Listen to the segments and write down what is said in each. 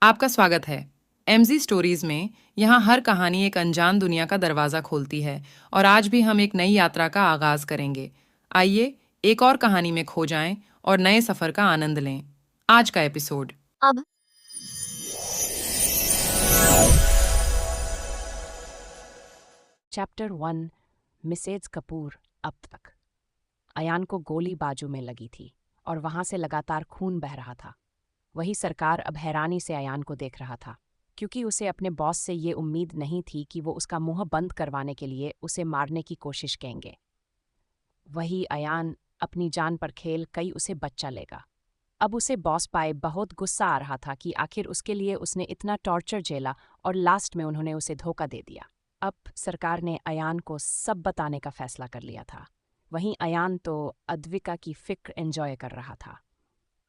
आपका स्वागत है। एमजी स्टोरीज में यहाँ हर कहानी एक अनजान दुनिया का दरवाजा खोलती है और आज भी हम एक नई यात्रा का आगाज करेंगे। आइए एक और कहानी में खो जाएं और नए सफर का आनंद लें। आज का एपिसोड। अब चैप्टर 1। मिसेज कपूर। अब तक अयान को गोली बाजू में लगी थी और वहां से लगातार खून बह रहा था। वही सरकार अब हैरानी से अयान को देख रहा था, क्योंकि उसे अपने बॉस से ये उम्मीद नहीं थी कि वो उसका मुंह बंद करवाने के लिए उसे मारने की कोशिश करेंगे। वही अयान अपनी जान पर खेल कई उसे बच्चा लेगा। अब उसे बॉस पाए बहुत गुस्सा आ रहा था कि आखिर उसके लिए उसने इतना टॉर्चर झेला और लास्ट में उन्होंने उसे धोखा दे दिया। अब सरकार ने अयान को सब बताने का फैसला कर लिया था। वहीं अयान तो अद्विका की फिक्र एंजॉय कर रहा था।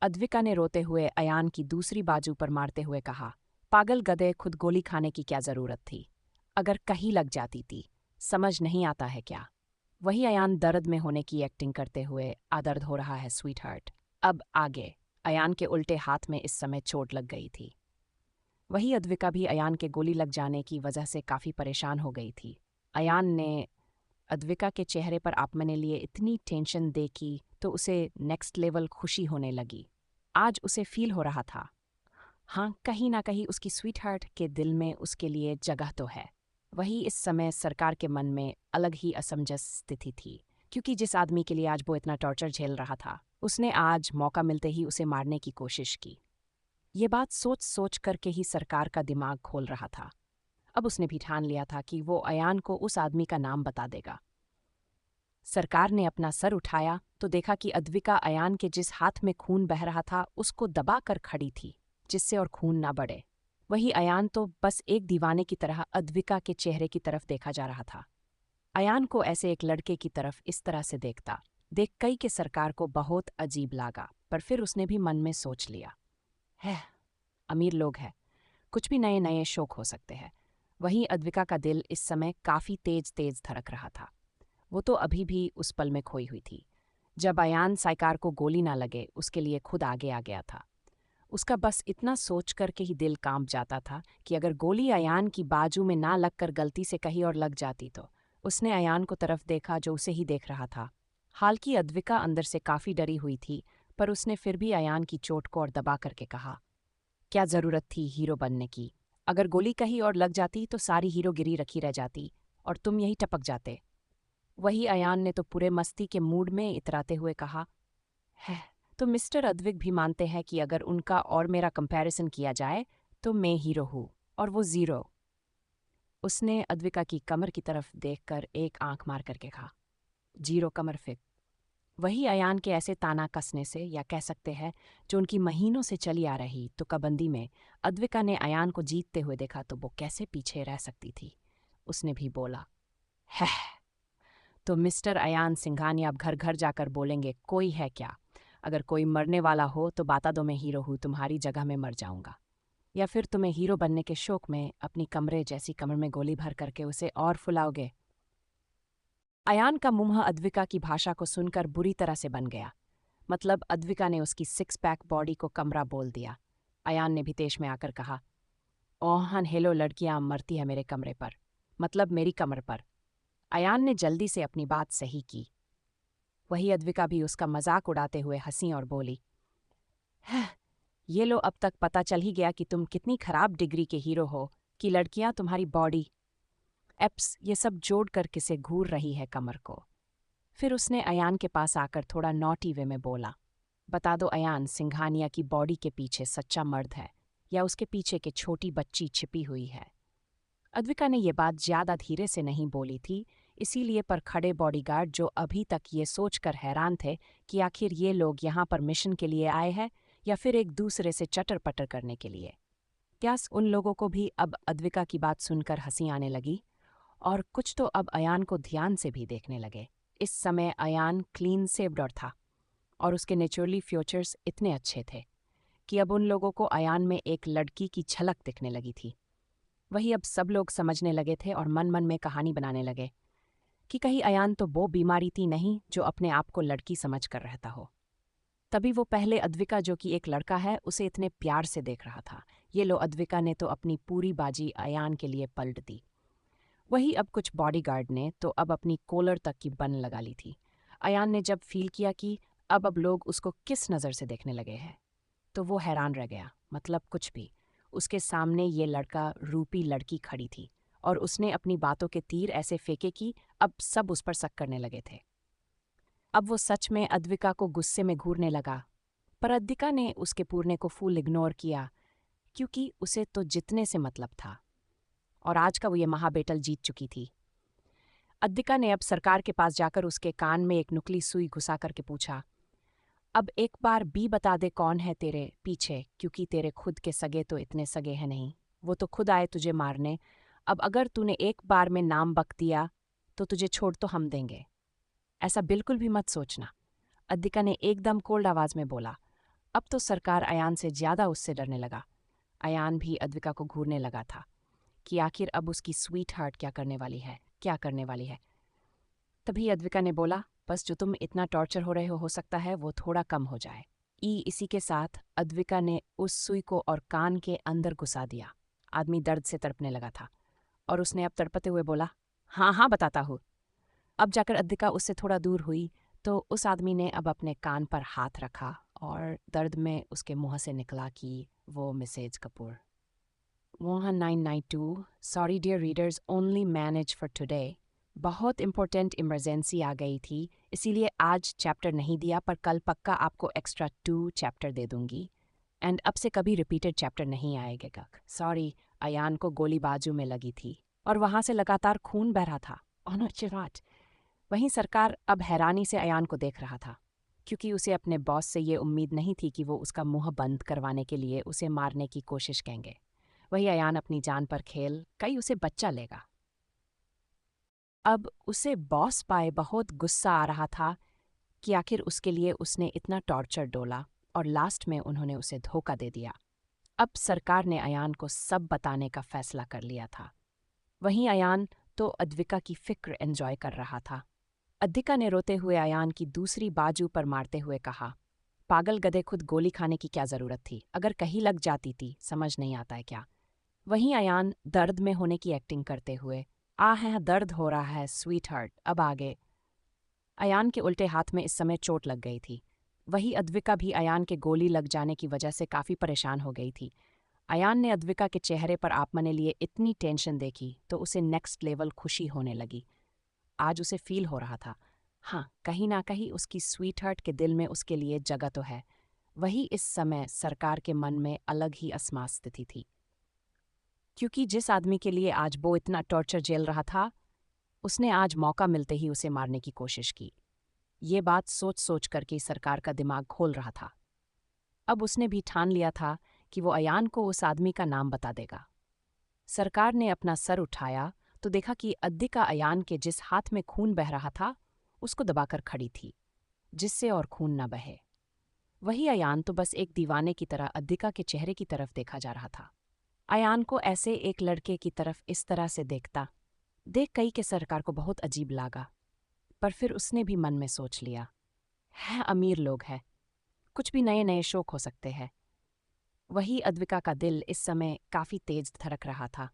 अद्विका ने रोते हुए अयान की दूसरी बाजू पर मारते हुए कहा, पागल गधे, खुद गोली खाने की क्या जरूरत थी? अगर कहीं लग जाती थी, समझ नहीं आता है क्या? वही अयान दर्द में होने की एक्टिंग करते हुए, दर्द हो रहा है स्वीट हार्ट। अब आगे अयान के उल्टे हाथ में इस समय चोट लग गई थी। वही अद्विका भी अयान के गोली लग जाने की वजह से काफी परेशान हो गई थी। अयान ने अद्विका के चेहरे पर अपने लिए इतनी टेंशन देखी तो उसे नेक्स्ट लेवल खुशी होने लगी। आज उसे फील हो रहा था, हाँ, कहीं ना कहीं उसकी स्वीट हार्ट के दिल में उसके लिए जगह तो है। वही इस समय सरकार के मन में अलग ही असमंजस स्थिति थी, क्योंकि जिस आदमी के लिए आज वो इतना टॉर्चर झेल रहा था, उसने आज मौका मिलते ही उसे मारने की कोशिश की। ये बात सोच सोच करके ही सरकार का दिमाग खोल रहा था। अब उसने भी ठान लिया था कि वो अयान को उस आदमी का नाम बता देगा। सरकार ने अपना सर उठाया तो देखा कि अद्विका अयान के जिस हाथ में खून बह रहा था उसको दबा कर खड़ी थी, जिससे और खून ना बढ़े। वही अयान तो बस एक दीवाने की तरह अद्विका के चेहरे की तरफ देखा जा रहा था। अयान को ऐसे एक लड़के की तरफ इस तरह से देखता देख कई के सरकार को बहुत अजीब लगा, पर फिर उसने भी मन में सोच लिया, है, अमीर लोग हैं, कुछ भी नए नए शौक हो सकते हैं। वहीं अद्विका का दिल इस समय काफी तेज तेज धड़क रहा था। वो तो अभी भी उस पल में खोई हुई थी जब अयान साइकार को गोली ना लगे उसके लिए खुद आगे आ गया था। उसका बस इतना सोच करके ही दिल कांप जाता था कि अगर गोली अयान की बाजू में ना लगकर गलती से कहीं और लग जाती तो। उसने अयान को तरफ देखा जो उसे ही देख रहा था। हालांकि अद्विका अंदर से काफी डरी हुई थी, पर उसने फिर भी अयान की चोट को और दबा करके कहा, क्या जरूरत थी हीरो बनने की? अगर गोली कहीं और लग जाती तो सारी हीरोगिरी रखी रह जाती और तुम यही टपक जाते। वही अयान ने तो पूरे मस्ती के मूड में इतराते हुए कहा, है, तो मिस्टर अद्विक भी मानते हैं कि अगर उनका और मेरा कंपैरिजन किया जाए तो मैं हीरो हूँ और वो जीरो। उसने अद्विका की कमर की तरफ देखकर एक आंख मार करके कहा, जीरो कमर फिक। वही अयान के ऐसे ताना कसने से, या कह सकते हैं जो उनकी महीनों से चली आ रही तुकबंदी में, अद्विका ने अयान को जीतते हुए देखा तो वो कैसे पीछे रह सकती थी। उसने भी बोला, है, तो मिस्टर अयान सिंघानिया अब घर घर जाकर बोलेंगे कोई है क्या? अगर कोई मरने वाला हो तो बता दो, मैं हीरो हूँ, तुम्हारी जगह में मर जाऊंगा। या फिर तुम्हें हीरो बनने के शौक में अपनी कमरे जैसी कमर में गोली भर करके उसे और फुलाओगे। अयान का मुंह अद्विका की भाषा को सुनकर बुरी तरह से बन गया। मतलब अद्विका ने उसकी सिक्स पैक बॉडी को कमरा बोल दिया। अयान ने भी तेश में आकर कहा, ओहन हेलो, लड़कियां मरती है मेरे कमरे पर, मतलब मेरी कमर पर। अयान ने जल्दी से अपनी बात सही की। वही अद्विका भी उसका मजाक उड़ाते हुए हंसी और बोली, है, ये लो, अब तक पता चल ही गया कि तुम कितनी खराब डिग्री के हीरो हो कि लड़कियां तुम्हारी बॉडी एप्स ये सब जोड़ कर किसे घूर रही है कमर को। फिर उसने अयान के पास आकर थोड़ा नॉटी वे में बोला, बता दो अयान, सिंघानिया की बॉडी के पीछे सच्चा मर्द है या उसके पीछे के छोटी बच्ची छिपी हुई है? अद्विका ने ये बात ज्यादा धीरे से नहीं बोली थी, इसीलिए पर खड़े बॉडीगार्ड जो अभी तक ये सोचकर हैरान थे कि आखिर ये लोग यहाँ पर मिशन के लिए आए हैं या फिर एक दूसरे से चटर पटर करने के लिए। क्या उन लोगों को भी अब अद्विका की बात सुनकर हंसी आने लगी, और कुछ तो अब अयान को ध्यान से भी देखने लगे। इस समय अयान क्लीन सेव्ड और था, और उसके नेचुरली फ्यूचर्स इतने अच्छे थे कि अब उन लोगों को अयान में एक लड़की की झलक दिखने लगी थी। वही अब सब लोग समझने लगे थे और मन मन में कहानी बनाने लगे कि कहीं अयान तो वो बीमारी थी नहीं जो अपने आप को लड़की समझ कर रहता हो। तभी वो पहले अद्विका जो कि एक लड़का है उसे इतने प्यार से देख रहा था ये लो, अद्विका ने तो अपनी पूरी बाजी अयान के लिए पलट दी। वही अब कुछ बॉडीगार्ड ने तो अब अपनी कॉलर तक की बन लगा ली थी। अयान ने जब फील किया कि अब लोग उसको किस नज़र से देखने लगे हैं, तो वो हैरान रह गया। मतलब कुछ भी, उसके सामने ये लड़का रूपी लड़की खड़ी थी और उसने अपनी बातों के तीर ऐसे फेंके कि अब सब उस पर शक करने लगे थे। अब वो सच में अद्विका को गुस्से में घूरने लगा, पर अद्विका ने उसके पूरने को फुल इग्नोर किया, क्योंकि उसे तो जितने से मतलब था और आज का वो ये महाबेटल जीत चुकी थी। अद्विका ने अब सरकार के पास जाकर उसके कान में एक नुकीली सुई घुसा करके पूछा, अब एक बार भी बता दे कौन है तेरे पीछे, क्योंकि तेरे खुद के सगे तो इतने सगे हैं नहीं, वो तो खुद आए तुझे मारने। अब अगर तूने एक बार में नाम बक दिया तो तुझे छोड़ तो हम देंगे, ऐसा बिल्कुल भी मत सोचना। अद्विका ने एकदम कोल्ड आवाज में बोला। अब तो सरकार अयान से ज्यादा उससे डरने लगा। अयान भी अद्विका को घूरने लगा था कि आखिर अब उसकी स्वीट हार्ट क्या करने वाली है, क्या करने वाली है। तभी अद्विका ने बोला, बस जो तुम इतना टॉर्चर हो रहे हो सकता है वो थोड़ा कम हो जाए। इसी के साथ अद्विका ने उस सुई को और कान के अंदर घुसा दिया। आदमी दर्द से तड़पने लगा था और उसने अब तड़पते हुए बोला, हाँ हाँ बताता हूँ। अब जाकर अद्विका उससे थोड़ा दूर हुई तो उस आदमी ने अब अपने कान पर हाथ रखा और दर्द में उसके मुंह से निकला कि वो Mrs Kapoor. 1992 sorry dear readers, only manage for today. बहुत इंपॉर्टेंट इमरजेंसी आ गई थी, इसीलिए आज चैप्टर नहीं दिया, पर कल पक्का आपको एक्स्ट्रा 2 चैप्टर दे दूंगी। एंड अब से कभी रिपीटेड चैप्टर नहीं आएगा। सॉरी, अयान को गोली बाजू में लगी थी और वहां से लगातार खून बह रहा था। चिराट। वहीं सरकार अब हैरानी से अयान को देख रहा था, क्योंकि उसे अपने बॉस से ये उम्मीद नहीं थी कि वो उसका मुंह बंद करवाने के लिए उसे मारने की कोशिश करेंगे। वही अयान अपनी जान पर खेल कई उसे बच्चा लेगा। अब उसे बॉस पाए बहुत गुस्सा आ रहा था कि आखिर उसके लिए उसने इतना टॉर्चर डोला और लास्ट में उन्होंने उसे धोखा दे दिया। अब सरकार ने अयान को सब बताने का फैसला कर लिया था। वहीं अयान तो अद्विका की फिक्र एंजॉय कर रहा था। अद्विका ने रोते हुए अयान की दूसरी बाजू पर मारते हुए कहा, पागल गधे, खुद गोली खाने की क्या जरूरत थी, अगर कहीं लग जाती थी, समझ नहीं आता है क्या। वहीं अयान दर्द में होने की एक्टिंग करते हुए, आ है दर्द हो रहा है स्वीट हार्ट, अब आगे। अयान के उल्टे हाथ में इस समय चोट लग गई थी। वही अद्विका भी अयान के गोली लग जाने की वजह से काफी परेशान हो गई थी। अयान ने अद्विका के चेहरे पर आपमने लिए इतनी टेंशन देखी तो उसे नेक्स्ट लेवल खुशी होने लगी। आज उसे फील हो रहा था, हाँ, कहीं ना कहीं उसकी स्वीट हार्ट के दिल में उसके लिए जगह तो है। वही इस समय सरकार के मन में अलग ही असमास स्थिति थी, क्योंकि जिस आदमी के लिए आज वो इतना टॉर्चर झेल रहा था, उसने आज मौका मिलते ही उसे मारने की कोशिश की। ये बात सोच सोच करके सरकार का दिमाग खोल रहा था। अब उसने भी ठान लिया था कि वो अयान को उस आदमी का नाम बता देगा। सरकार ने अपना सर उठाया तो देखा कि अद्विका अयान के जिस हाथ में खून बह रहा था उसको दबाकर खड़ी थी, जिससे और खून न बहे। वही अयान तो बस एक दीवाने की तरह अद्विका के चेहरे की तरफ देखा जा रहा था। अयान को ऐसे एक लड़के की तरफ इस तरह से देखता देख कई के सरकार को बहुत अजीब लगा, पर फिर उसने भी मन में सोच लिया, है अमीर लोग हैं, कुछ भी नए नए शौक हो सकते हैं। वही अद्विका का दिल इस समय काफी तेज धड़क रहा था।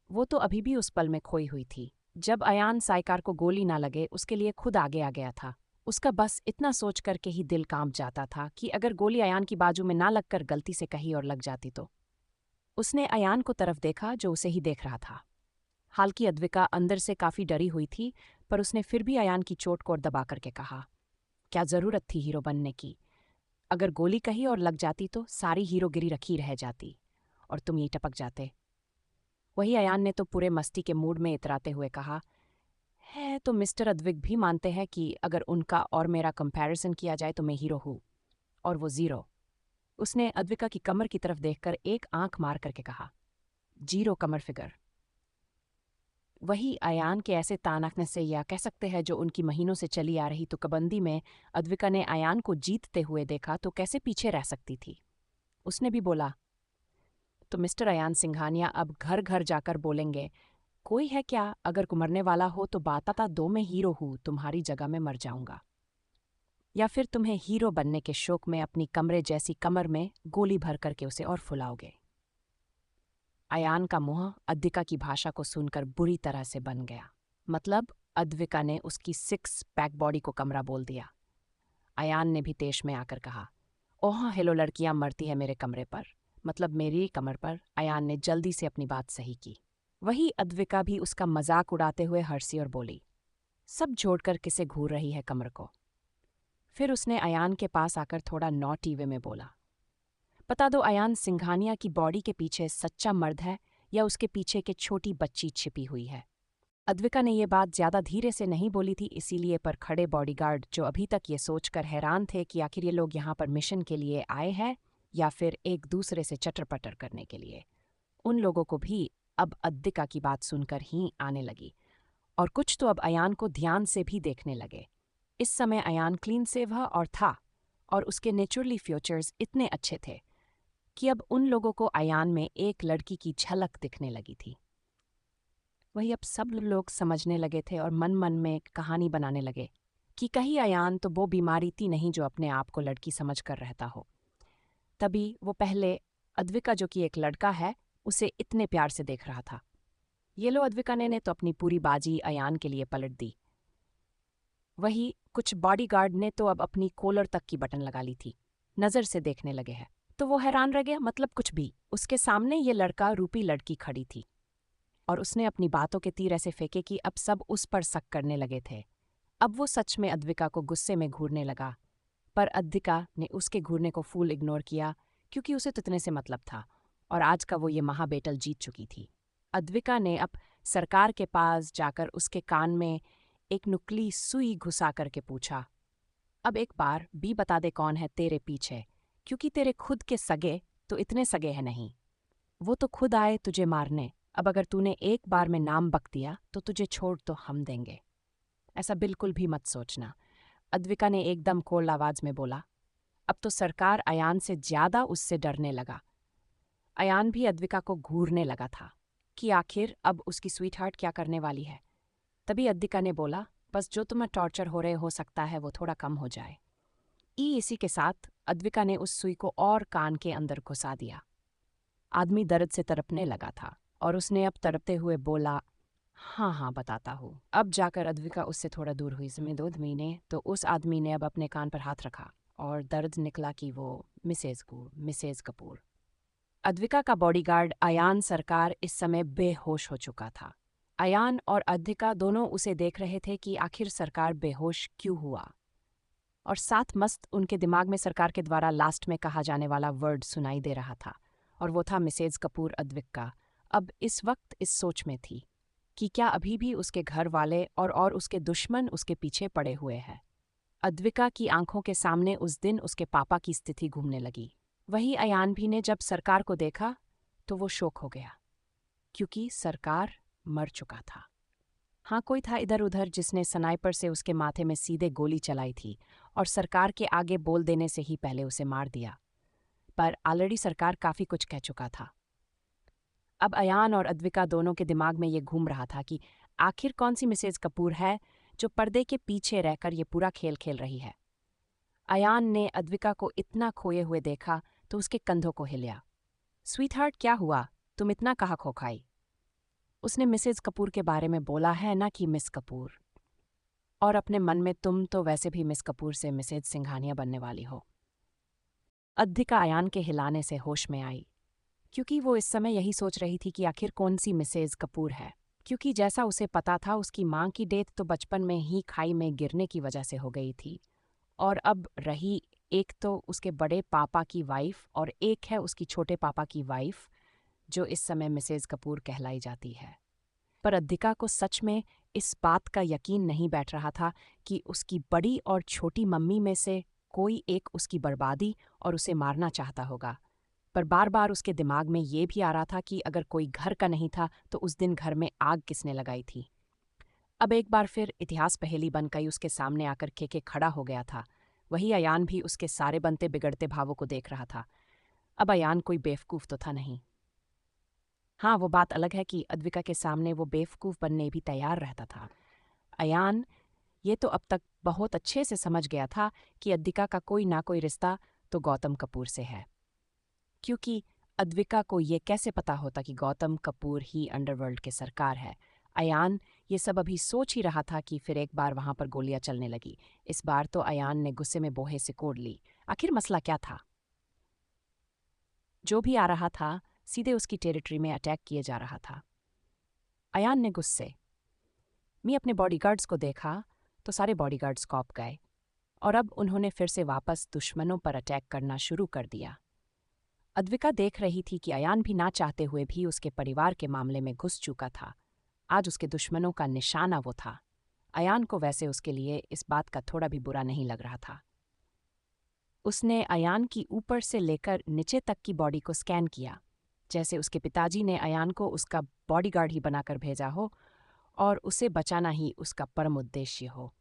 वो तो अभी भी उस पल में खोई हुई थी जब अयान साइकार को गोली ना लगे उसके लिए खुद आगे आ गया था। उसका बस इतना सोच करके ही दिल कांप जाता था कि अगर गोली अयान की बाजू में ना लगकर गलती से कहीं और लग जाती तो। उसने अयान को तरफ देखा जो उसे ही देख रहा था। हालांकि अद्विका अंदर से काफी डरी हुई थी, पर उसने फिर भी अयान की चोट को दबा करके कहा, क्या जरूरत थी हीरो बनने की, अगर गोली कहीं और लग जाती तो सारी हीरोगिरी रखी रह जाती और तुम यही टपक जाते। वही अयान ने तो पूरे मस्ती के मूड में इतराते हुए कहा, है तो मिस्टर अद्विक भी मानते हैं कि अगर उनका और मेरा कंपैरिजन किया जाए तो मैं हीरो हूं और वो जीरो। उसने अद्विका की कमर की तरफ देखकर एक आंख मार करके कहा, जीरो कमर फिगर। वही अयान के ऐसे तानाकने से या कह सकते हैं जो उनकी महीनों से चली आ रही तुकबंदी में अद्विका ने अयान को जीतते हुए देखा तो कैसे पीछे रह सकती थी। उसने भी बोला, तो मिस्टर अयान सिंघानिया अब घर घर जाकर बोलेंगे, कोई है क्या, अगर मरने वाला हो तो बताता दो, मैं हीरो हूं, तुम्हारी जगह में मर जाऊंगा। या फिर तुम्हें हीरो बनने के शौक में अपनी कमरे जैसी कमर में गोली भर करके उसे और फुलाओगे। अयान का मुंह अद्विका की भाषा को सुनकर बुरी तरह से बन गया। मतलब अद्विका ने उसकी 6 पैक बॉडी को कमरा बोल दिया। अयान ने भी तेश में आकर कहा, ओह हेलो लड़कियां मरती है मेरे कमरे पर, मतलब मेरी कमर पर। अयान ने जल्दी से अपनी बात सही की। वही अद्विका भी उसका मजाक उड़ाते हुए हंसी और बोली, सब जोड़कर किसे घूर रही है कमर को। फिर उसने अयान के पास आकर थोड़ा नॉटी वे में बोला, बता दो अयान, सिंघानिया की बॉडी के पीछे सच्चा मर्द है या उसके पीछे के छोटी बच्ची छिपी हुई है। अद्विका ने ये बात ज्यादा धीरे से नहीं बोली थी, इसीलिए पर खड़े बॉडीगार्ड जो अभी तक ये सोचकर हैरान थे कि आखिर ये लोग यहाँ पर मिशन के लिए आए हैं या फिर एक दूसरे से चटर-पटर करने के लिए, उन लोगों को भी अब अद्विका की बात सुनकर ही आने लगी। और कुछ तो अब अयान को ध्यान से भी देखने लगे। इस समय अयान क्लीन सेव और था, और उसके नेचुरली फ्यूचर्स इतने अच्छे थे कि अब उन लोगों को अयान में एक लड़की की झलक दिखने लगी थी। वही अब सब लोग समझने लगे थे और मन मन में कहानी बनाने लगे कि कहीं अयान तो वो बीमारी थी नहीं जो अपने आप को लड़की समझ कर रहता हो। तभी वो पहले अद्विका जो कि एक लड़का है उसे इतने प्यार से देख रहा था। ये लो अद्विका ने तो अपनी पूरी बाजी अयान के लिए पलट दी। वही कुछ बॉडीगार्ड ने तो अब अपनी कॉलर तक की बटन लगा ली थी, नजर से देखने लगे हैं। तो वो हैरान रह गया, मतलब कुछ भी। उसके सामने ये लड़का रूपी लड़की खड़ी थी और उसने अपनी बातों के तीर ऐसे फेंके कि अब सब उस पर शक करने लगे थे। अब वो सच में अद्विका को गुस्से में घूरने लगा, पर अद्विका ने उसके घूरने को फूल इग्नोर किया क्योंकि उसे तो इतने से मतलब था और आज का वो ये महाबेटल जीत चुकी थी। अद्विका ने अब सरकार के पास जाकर उसके कान में एक नुकीली सुई घुसा करके पूछा, अब एक बार भी बता दे कौन है तेरे पीछे, क्योंकि तेरे खुद के सगे तो इतने सगे हैं नहीं, वो तो खुद आए तुझे मारने। अब अगर तूने एक बार में नाम बक दिया तो तुझे छोड़ तो हम देंगे, ऐसा बिल्कुल भी मत सोचना। अद्विका ने एकदम कोल्ड आवाज में बोला। अब तो सरकार अयान से ज्यादा उससे डरने लगा। अयान भी अद्विका को घूरने लगा था कि आखिर अब उसकी स्वीट हार्ट क्या करने वाली है। तभी अद्विका ने बोला, बस जो तुम्हें टॉर्चर हो रहे हो सकता है वो थोड़ा कम हो जाए। इसी के साथ अद्विका ने उस सुई को और कान के अंदर घुसा दिया। आदमी दर्द से तड़पने लगा था और उसने अब तड़पते हुए बोला, हाँ हाँ बताता हूँ। अब जाकर अद्विका उससे थोड़ा दूर हुई। इसमें 2 महीने तो उस आदमी ने अब अपने कान पर हाथ रखा और दर्द निकला कि वो मिसेज कपूर। अद्विका का बॉडीगार्ड अयान सरकार इस समय बेहोश हो चुका था। अयान और अद्विका दोनों उसे देख रहे थे कि आखिर सरकार बेहोश क्यों हुआ, और साथ मस्त उनके दिमाग में सरकार के द्वारा लास्ट में कहा जाने वाला वर्ड सुनाई दे रहा था, और वो था मिसेज कपूर। अद्विका अब इस वक्त इस सोच में थी कि क्या अभी भी उसके घर वाले और उसके दुश्मन उसके पीछे पड़े हुए हैं। अद्विका की आंखों के सामने उस दिन उसके पापा की स्थिति घूमने लगी। वही अयान भी ने जब सरकार को देखा तो वो शोक हो गया, क्योंकि सरकार मर चुका था। हाँ, कोई था इधर उधर जिसने स्नाइपर से उसके माथे में सीधे गोली चलाई थी और सरकार के आगे बोल देने से ही पहले उसे मार दिया, पर ऑलरेडी सरकार काफी कुछ कह चुका था। अब अयान और अद्विका दोनों के दिमाग में ये घूम रहा था कि आखिर कौन सी मिसेज कपूर है जो पर्दे के पीछे रहकर ये पूरा खेल खेल रही है। अयान ने अद्विका को इतना खोए हुए देखा तो उसके कंधों को हिलाया। स्वीटहार्ट क्या हुआ, तुम इतना कहाँ खो खाई? उसने मिसेज कपूर के बारे में बोला है ना कि मिस कपूर, और अपने मन में तुम तो वैसे भी मिस कपूर से मिसेज सिंघानिया बनने वाली हो। अद्विका अयान के हिलाने से होश में आई, क्योंकि वो इस समय यही सोच रही थी कि आखिर कौन सी मिसेज कपूर है, क्योंकि जैसा उसे पता था उसकी मां की डेथ तो बचपन में ही खाई में गिरने की वजह से हो गई थी, और अब रही एक तो उसके बड़े पापा की वाइफ और एक है उसकी छोटे पापा की वाइफ जो इस समय मिसेज कपूर कहलाई जाती है। पर अद्विका को सच में इस बात का यकीन नहीं बैठ रहा था कि उसकी बड़ी और छोटी मम्मी में से कोई एक उसकी बर्बादी और उसे मारना चाहता होगा। पर बार बार उसके दिमाग में ये भी आ रहा था कि अगर कोई घर का नहीं था तो उस दिन घर में आग किसने लगाई थी। अब एक बार फिर इतिहास पहेली बनकर उसके सामने आकर के खड़ा हो गया था। वही अयान भी उसके सारे बनते बिगड़ते भावों को देख रहा था। अब अयान कोई बेवकूफ़ तो था नहीं। हाँ, वो बात अलग है कि अद्विका के सामने वो बेवकूफ़ बनने भी तैयार रहता था। अयान ये तो अब तक बहुत अच्छे से समझ गया था कि अद्विका का कोई ना कोई रिश्ता तो गौतम कपूर से है, क्योंकि अद्विका को ये कैसे पता होता कि गौतम कपूर ही अंडरवर्ल्ड के सरकार है। अयान ये सब अभी सोच ही रहा था कि फिर एक बार वहां पर गोलियां चलने लगी। इस बार तो अयान ने गुस्से में बोहे सिकोड़ ली। आखिर मसला क्या था? जो भी आ रहा था सीधे उसकी टेरिटरी में अटैक किए जा रहा था। अयान ने गुस्से में अपने बॉडीगार्ड्स को देखा तो सारे बॉडीगार्ड्स कॉप गए और अब उन्होंने फिर से वापस दुश्मनों पर अटैक करना शुरू कर दिया। अद्विका देख रही थी कि अयान भी ना चाहते हुए भी उसके परिवार के मामले में घुस चुका था। आज उसके दुश्मनों का निशाना वो था। अयान को वैसे उसके लिए इस बात का थोड़ा भी बुरा नहीं लग रहा था। उसने अयान की ऊपर से लेकर नीचे तक की बॉडी को स्कैन किया, जैसे उसके पिताजी ने अयान को उसका बॉडीगार्ड ही बनाकर भेजा हो और उसे बचाना ही उसका परम उद्देश्य हो।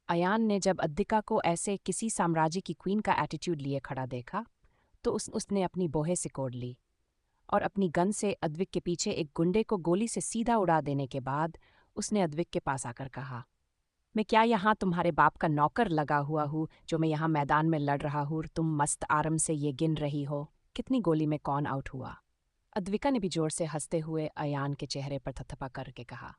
अयान ने जब अद्विका को ऐसे किसी साम्राज्य की क्वीन का एटीट्यूड लिए खड़ा देखा तो उसने अपनी बोहे सिकोड़ ली और अपनी गन से अद्विक के पीछे एक गुंडे को गोली से सीधा उड़ा देने के बाद उसने अद्विक के पास आकर कहा, मैं क्या यहाँ तुम्हारे बाप का नौकर लगा हुआ हूँ जो मैं यहाँ मैदान में लड़ रहा हूँ? तुम मस्त आराम से ये गिन रही हो कितनी गोली में कौन आउट हुआ? अद्विका ने भी जोर से हंसते हुए अयान के चेहरे पर थपथपा करके कहा,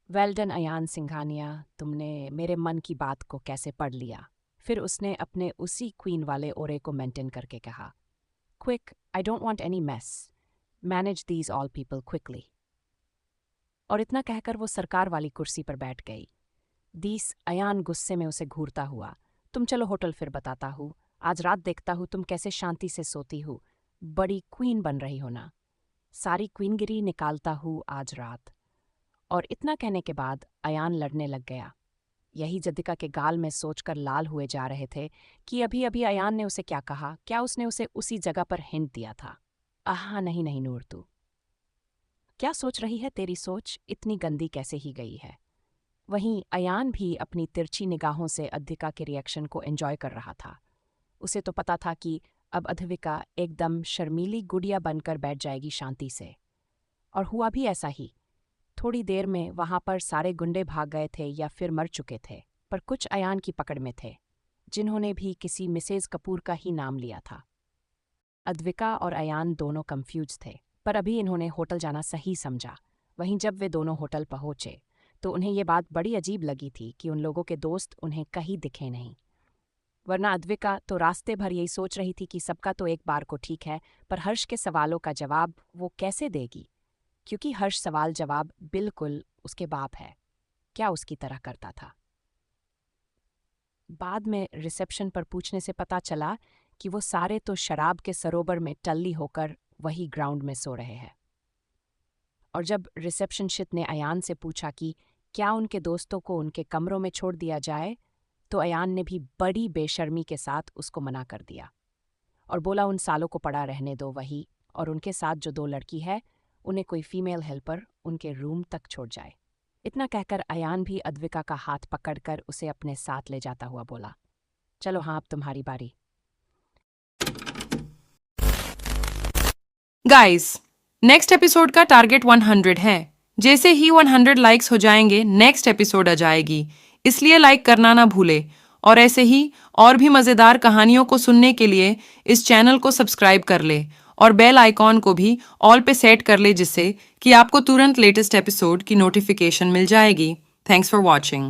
वेल डन अयान सिंघानिया, तुमने मेरे मन की बात को कैसे पढ़ लिया। फिर उसने अपने उसी क्वीन वाले ओरे को मेंटेन करके कहा, quick, I don't want any mess, manage these all people quickly. और इतना कहकर वो सरकार वाली कुर्सी पर बैठ गई। दीस अयान गुस्से में उसे घूरता हुआ, तुम चलो होटल फिर बताता हूँ, आज रात देखता हूँ तुम कैसे शांति से सोती हूँ, बड़ी क्वीन बन रही हो ना, सारी क्वीनगिरी निकालता हूँ आज रात। और इतना कहने के बाद अयान लड़ने लग गया। यही जद्दिका के गाल में सोचकर लाल हुए जा रहे थे कि अभी अभी अयान ने उसे क्या कहा, क्या उसने उसे उसी जगह पर हिंट दिया था। आहा नहीं नहीं नूर, तू क्या सोच रही है? तेरी सोच इतनी गंदी कैसे ही गई है। वहीं अयान भी अपनी तिरछी निगाहों से अद्विका के रिएक्शन को एंजॉय कर रहा था। उसे तो पता था कि अब अद्विका एकदम शर्मीली गुड़िया बनकर बैठ जाएगी शांति से। और हुआ भी ऐसा ही। थोड़ी देर में वहां पर सारे गुंडे भाग गए थे या फिर मर चुके थे, पर कुछ अयान की पकड़ में थे जिन्होंने भी किसी मिसेज कपूर का ही नाम लिया था। अद्विका और अयान दोनों कंफ्यूज थे, पर अभी इन्होंने होटल जाना सही समझा। वहीं जब वे दोनों होटल पहुंचे तो उन्हें ये बात बड़ी अजीब लगी थी कि उन लोगों के दोस्त उन्हें कहीं दिखे नहीं। वरना अद्विका तो रास्ते भर यही सोच रही थी कि सबका तो एक बार को ठीक है, पर हर्ष के सवालों का जवाब वो कैसे देगी, क्योंकि हर्ष सवाल जवाब बिल्कुल उसके बाप है, क्या उसकी तरह करता था। बाद में रिसेप्शन पर पूछने से पता चला कि वो सारे तो शराब के सरोवर में टल्ली होकर वही ग्राउंड में सो रहे हैं। और जब रिसेप्शनशिप ने अयान से पूछा कि क्या उनके दोस्तों को उनके कमरों में छोड़ दिया जाए, तो अयान ने भी बड़ी बेशर्मी के साथ उसको मना कर दिया और बोला उन सालों को पड़ा रहने दो वही, और उनके साथ जो 2 लड़की है उन्हें कोई फीमेल हेल्पर उनके रूम तक छोड़ जाए। इतना कहकर अयान भी अद्विका का हाथ पकड़कर उसे अपने साथ ले जाता हुआ बोला, चलो हाँ अब तुम्हारी बारी। गाइस, नेक्स्ट एपिसोड का टारगेट 100 है। जैसे ही 100 लाइक्स हो जाएंगे नेक्स्ट एपिसोड आ जाएगी, इसलिए लाइक करना ना भूले। और ऐसे ही और भी मज़ेदार कहानियों को सुनने के लिए इस चैनल को सब्सक्राइब कर ले और बेल आइकॉन को भी ऑल पे सेट कर ले, जिससे कि आपको तुरंत लेटेस्ट एपिसोड की नोटिफिकेशन मिल जाएगी। Thanks for watching.